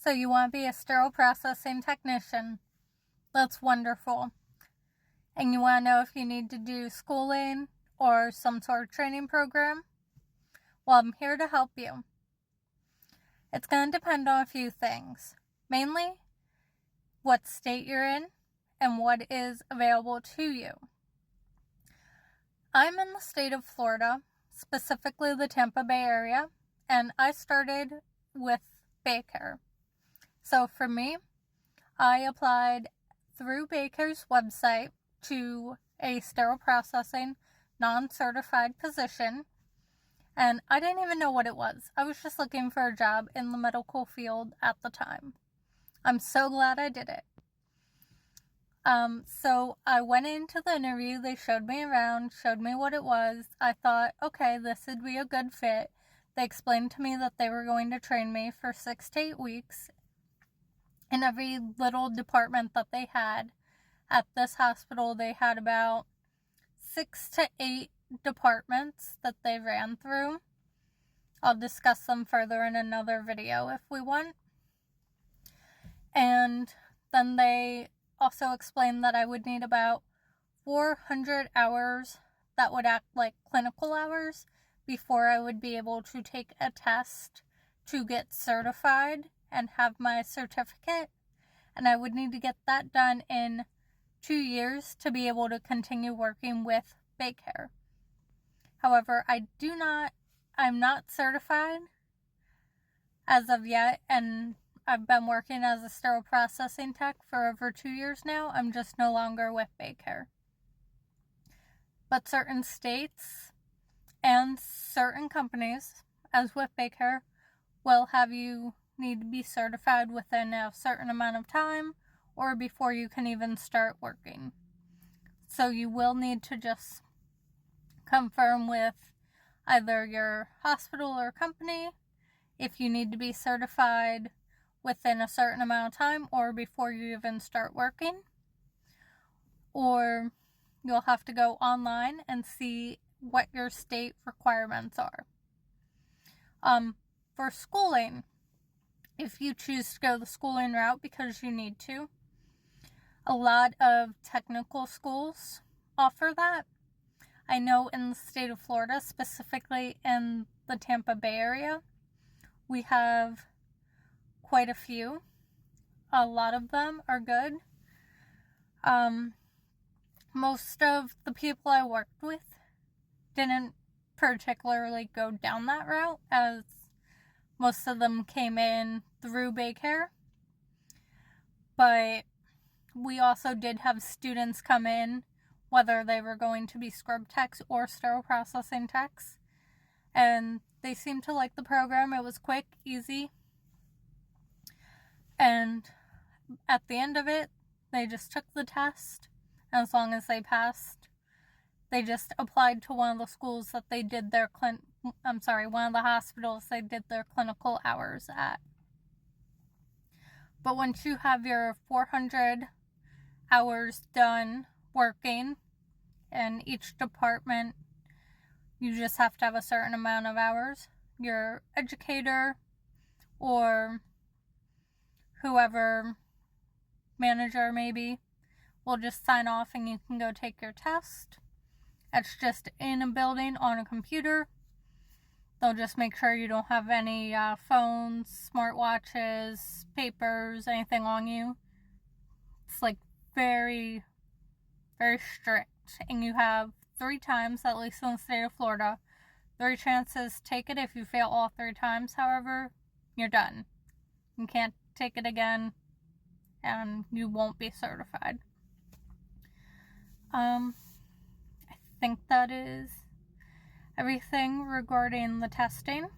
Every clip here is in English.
So you want to be a sterile processing technician. That's wonderful. And you want to know if you need to do schooling or some sort of training program? Well, I'm here to help you. It's going to depend on a few things. Mainly, what state you're in and what is available to you. I'm in the state of Florida, specifically the Tampa Bay area, and I started with Baycare. So for me, I applied through Baycare's website to a sterile processing non-certified position, and I didn't even know what it was. I was just looking for a job in the medical field at the time. I'm so glad I did it. So I went into the interview, they showed me around, showed me what it was. I thought, okay, this would be a good fit. They explained to me that they were going to train me for 6 to 8 weeks in every little department that they had. At this hospital, they had about 6 to 8 departments that they ran through. I'll discuss them further in another video if we want. And then they also explained that I would need about 400 hours that would act like clinical hours before I would be able to take a test to get certified and have my certificate. And I would need to get that done in 2 years to be able to continue working with Baycare. However, I'm not certified as of yet, and I've been working as a sterile processing tech for over 2 years now. I'm just no longer with Baycare. But certain states and certain companies, as with Baycare, will have you need to be certified within a certain amount of time or before you can even start working. So you will need to just confirm with either your hospital or company if you need to be certified within a certain amount of time or before you even start working. Or you'll have to go online and see what your state requirements are. For schooling, if you choose to go the schooling route because you need to, a lot of technical schools offer that. I know in the state of Florida, specifically in the Tampa Bay area, we have quite a few. A lot of them are good. Most of the people I worked with didn't particularly go down that route, as most of them came in through Baycare. But we also did have students come in, whether they were going to be scrub techs or sterile processing techs, and they seemed to like the program. It was quick, easy, and at the end of it, they just took the test, and as long as they passed, they just applied to one of the schools that they did their one of the hospitals they did their clinical hours at. But once you have your 400 hours done working in each department, you just have to have a certain amount of hours. Your educator or whoever, manager maybe, will just sign off and you can go take your test. It's just in a building on a computer. They'll just make sure you don't have any phones, smartwatches, papers, anything on you. It's like very, very strict. And you have 3 times, at least in the state of Florida, 3 chances. Take it. If you fail all 3 times, however, you're done. You can't take it again, and you won't be certified. I think that is everything regarding the testing.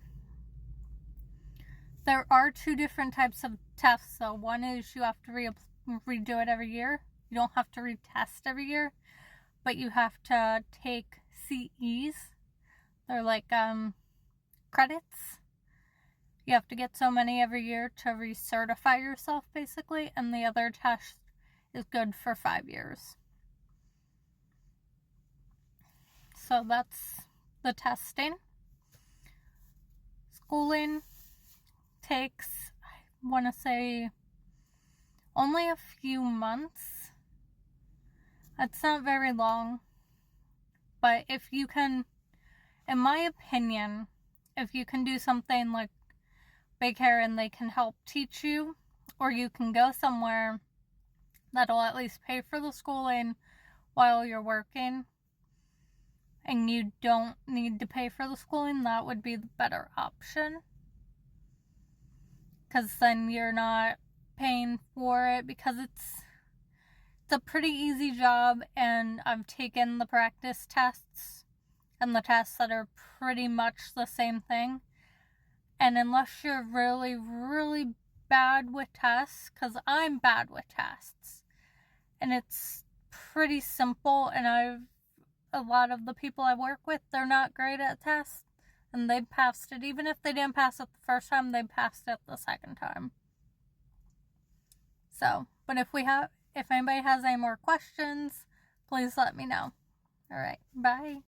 There are 2 different types of tests, though. One is you have to redo it every year. You don't have to retest every year, but you have to take CEs. They're like credits. You have to get so many every year to recertify yourself, basically, and the other test is good for 5 years. So that's the testing. Schooling takes, I want to say only a few months. It's not very long. But if you can, in my opinion, if you can do something like big hair and they can help teach you, or you can go somewhere that'll at least pay for the schooling while you're working, and you don't need to pay for the schooling, that would be the better option. Because then you're not paying for it, because it's a pretty easy job, and I've taken the practice tests and the tests that are pretty much the same thing. And unless you're really, really bad with tests, because I'm bad with tests, and it's pretty simple, and a lot of the people I work with, they're not great at tests, and they passed it. Even if they didn't pass it the first time, they passed it the second time. So, but if anybody has any more questions, please let me know. All right, bye.